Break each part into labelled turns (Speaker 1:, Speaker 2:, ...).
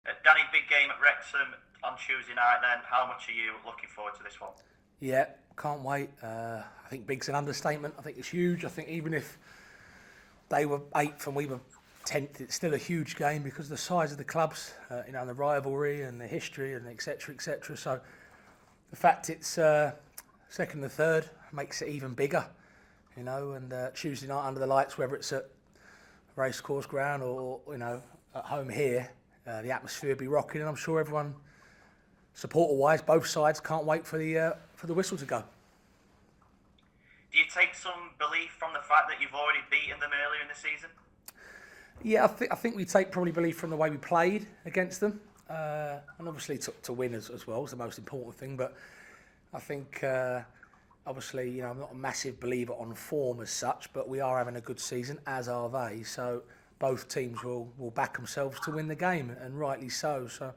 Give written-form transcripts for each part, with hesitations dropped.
Speaker 1: Danny, big game at Wrexham on Tuesday night then. How much are you looking forward to this one?
Speaker 2: Yeah, can't wait. I think big's an understatement. I think it's huge. I think even if they were eighth and we were 10th, it's still a huge game because of the size of the clubs, and the rivalry and the history and etc. etc. So the fact it's second and third makes it even bigger, And Tuesday night under the lights, whether it's at racecourse ground or at home here, the atmosphere will be rocking, and I'm sure everyone, supporter-wise, both sides can't wait for the whistle to go.
Speaker 1: Do you take some belief from the fact that you've already beaten them earlier in the season?
Speaker 2: Yeah, I think we take probably belief from the way we played against them, and obviously to win as well is the most important thing. But I think obviously I'm not a massive believer on form as such, but we are having a good season, as are they. So both teams will back themselves to win the game, and rightly so. So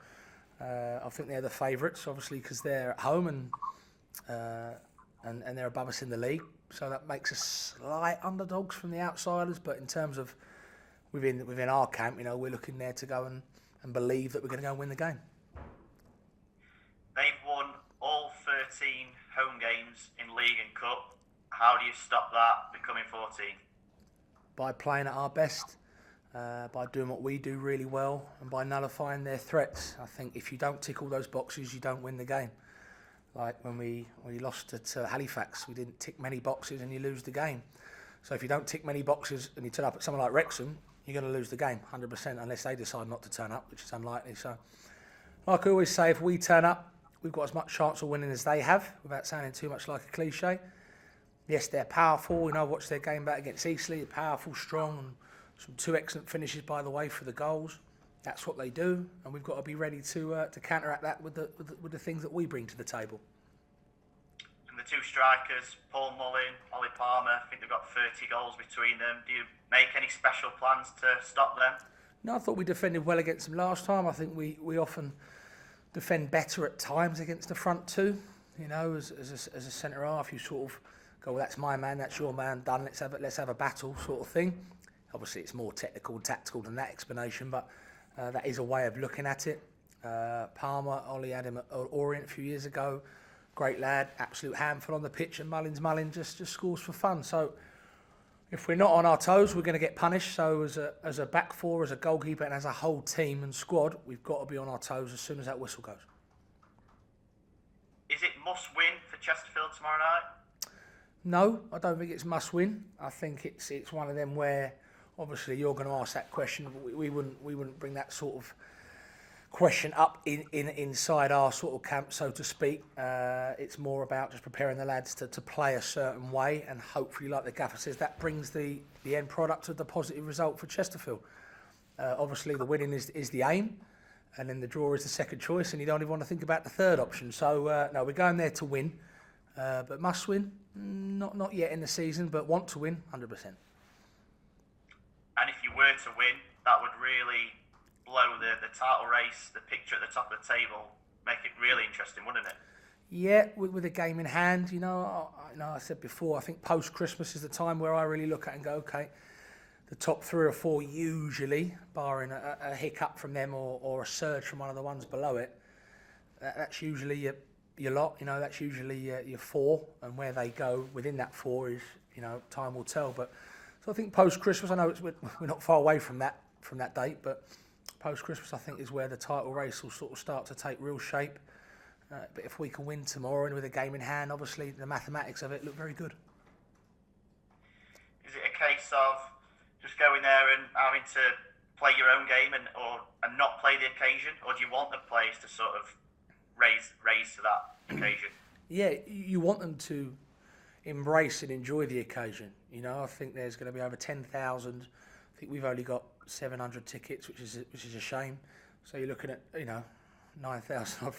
Speaker 2: I think they're the favourites, obviously, because they're at home and they're above us in the league. So that makes us slight underdogs from the outsiders. But in terms of within our camp, we're looking there to go and believe that we're going to go and win the game.
Speaker 1: They've won all 13 home games in League and Cup. How do you stop that becoming 14?
Speaker 2: By playing at our best, by doing what we do really well, and by nullifying their threats. I think if you don't tick all those boxes, you don't win the game. Like when we lost at Halifax, we didn't tick many boxes and you lose the game. So if you don't tick many boxes and you turn up at someone like Wrexham, you're going to lose the game 100%, unless they decide not to turn up, which is unlikely. So like I always say, if we turn up, we've got as much chance of winning as they have, without sounding too much like a cliche. Yes, they're powerful. I watched their game back against Eastleigh. They're powerful, strong, and some two excellent finishes, by the way, for the goals. That's what they do, and we've got to be ready to counteract that with the things that we bring to the table.
Speaker 1: And the two strikers, Paul Mullin, Ollie Palmer, I think they've got 30 goals between them. Do you make any special plans to stop them?
Speaker 2: No, I thought we defended well against them last time. I think we often defend better at times against the front two. As a centre half, you sort of go, well, that's my man, that's your man, done. Let's have a battle, sort of thing. Obviously, it's more technical and tactical than that explanation, but that is a way of looking at it. Palmer, Ollie had him at Orient a few years ago. Great lad, absolute handful on the pitch, and Mullin just scores for fun. So if we're not on our toes, we're going to get punished. So as a back four, as a goalkeeper, and as a whole team and squad, we've got to be on our toes as soon as that whistle goes.
Speaker 1: Is it must win for Chesterfield tomorrow night?
Speaker 2: No, I don't think it's must win. I think it's one of them where, obviously, you're going to ask that question. We wouldn't bring that sort of question up inside our sort of camp, so to speak. It's more about just preparing the lads to play a certain way, and hopefully, like the gaffer says, that brings the end product of the positive result for Chesterfield. Obviously, the winning is the aim, and then the draw is the second choice, and you don't even want to think about the third option. So, no, we're going there to win, but must win? Not yet in the season, but want to win, 100%.
Speaker 1: And if you were to win, that would really blow the title race, the picture at the top of the table, make it really interesting, wouldn't it?
Speaker 2: Yeah, with a game in hand, I said before, I think post-Christmas is the time where I really look at and go, okay, the top 3 or 4 usually, barring a hiccup from them or a surge from one of the ones below it, that's usually your lot, that's usually your 4, and where they go within that 4 is, time will tell. But so I think post-Christmas, I know we're not far away from that date, but post-Christmas I think is where the title race will sort of start to take real shape. But if we can win tomorrow and with a game in hand, obviously the mathematics of it look very good.
Speaker 1: Is it a case of just going there and having to play your own game and not play the occasion, or do you want the players to sort of raise to that occasion?
Speaker 2: Yeah, you want them to embrace and enjoy the occasion. I think there's going to be over 10,000. I think we've only got 700 tickets, which is a shame. So you're looking at 9,000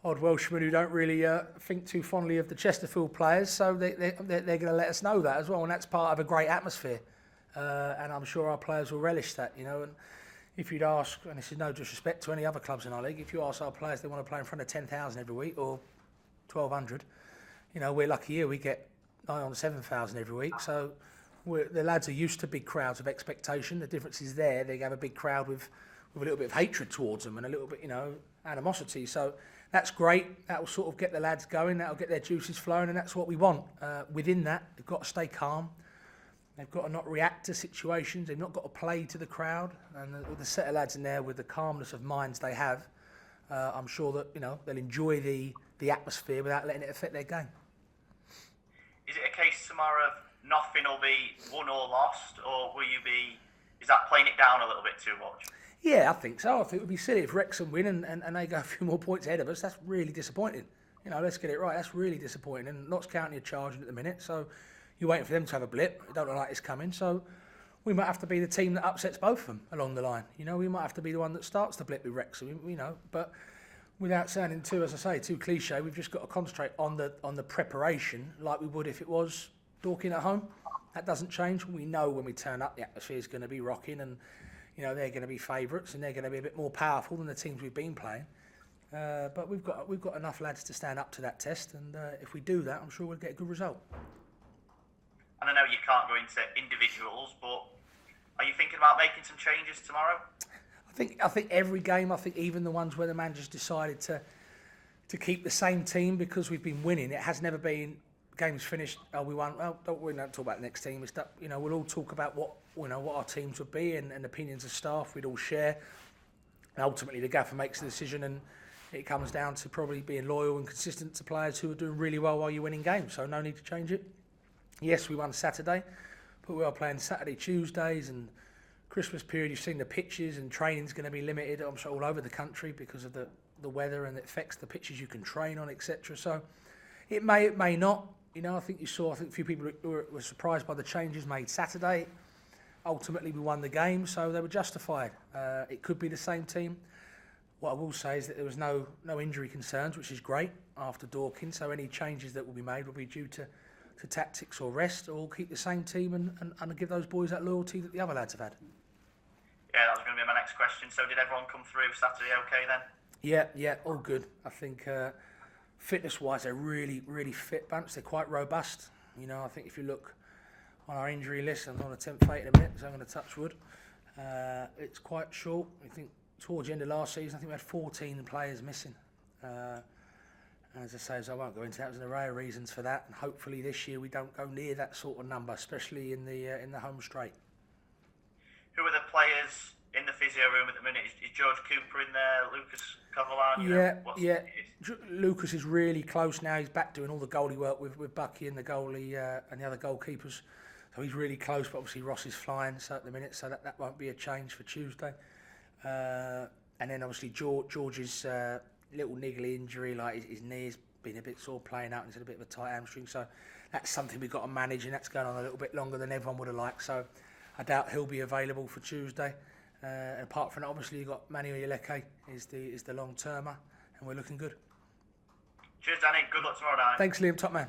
Speaker 2: odd Welshmen who don't really think too fondly of the Chesterfield players. So they're going to let us know that as well, and that's part of a great atmosphere. And I'm sure our players will relish that. And if you'd ask, and this is no disrespect to any other clubs in our league, if you ask our players they want to play in front of 10,000 every week or 1,200, we're lucky here. We get 9,000 on 7,000 every week. So the lads are used to big crowds of expectation. The difference is there. They have a big crowd with with a little bit of hatred towards them and a little bit, animosity. So that's great. That will sort of get the lads going. That will get their juices flowing, and that's what we want. Within that, they've got to stay calm. They've got to not react to situations. They've not got to play to the crowd. And with the set of lads in there, with the calmness of minds they have, I'm sure that they'll enjoy the atmosphere without letting it affect their game.
Speaker 1: Is it a case tomorrow of nothing will be won or lost, or is that playing it down a little bit too much?
Speaker 2: Yeah, I think so. I think it would be silly if Wrexham win and they go a few more points ahead of us. That's really disappointing. Let's get it right. That's really disappointing. And Notts County are charging at the minute, so you're waiting for them to have a blip. It don't look like it's coming. So we might have to be the team that upsets both of them along the line. We might have to be the one that starts to blip with Wrexham. But without sounding too cliche, we've just got to concentrate on the preparation like we would if it was Dorking at home. That doesn't change. We know when we turn up, the atmosphere is going to be rocking, and they're going to be favourites, and they're going to be a bit more powerful than the teams we've been playing. But we've got enough lads to stand up to that test, and if we do that, I'm sure we'll get a good result.
Speaker 1: And I know you can't go into individuals, but are you thinking about making some changes tomorrow?
Speaker 2: I think every game, even the ones where the manager's decided to keep the same team because we've been winning, it has never been games finished. Oh, we won. Well, we don't talk about the next team. It's that, we'll all talk about what our teams would be and opinions of staff. We'd all share. And ultimately, the gaffer makes the decision, and it comes down to probably being loyal and consistent to players who are doing really well while you're winning games. So no need to change it. Yes, we won Saturday, but we are playing Saturday, Tuesdays, and Christmas period. You've seen the pitches, and training's going to be limited. I'm sure all over the country because of the weather, and it affects the pitches you can train on, etc. So it may not. I think a few people were surprised by the changes made Saturday. Ultimately, we won the game, so they were justified. It could be the same team. What I will say is that there was no injury concerns, which is great after Dorking. So any changes that will be made will be due to tactics or rest, or we'll keep the same team and give those boys that loyalty that the other lads have had.
Speaker 1: Yeah, that was going to be my next question. So did everyone come through Saturday okay then?
Speaker 2: Yeah, all good. I think fitness-wise, they're really, really fit bunch. They're quite robust. I think if you look on our injury list, I'm on a 10th fate in a minute, so I'm going to touch wood. It's quite short. I think towards the end of last season, I think we had 14 players missing. As I say, I won't go into that. There's an array of reasons for that, and hopefully this year we don't go near that sort of number, especially in the home straight.
Speaker 1: Who are the players in the physio room at the minute? Is George Cooper in there? Lucas Cavallani?
Speaker 2: Yeah. Lucas is really close now. He's back doing all the goalie work with Bucky and the goalie and the other goalkeepers. So he's really close, but obviously Ross is flying at the minute, so that won't be a change for Tuesday. And then obviously George's little niggly injury, like his knee's been a bit sore playing out, and he's had a bit of a tight hamstring. So that's something we've got to manage, and that's going on a little bit longer than everyone would have liked. So I doubt he'll be available for Tuesday. And apart from that, obviously you've got Manuel Yeleke is the long termer, and we're looking good.
Speaker 1: Cheers, Danny. Good luck tomorrow night.
Speaker 2: Thanks, Liam. Top man.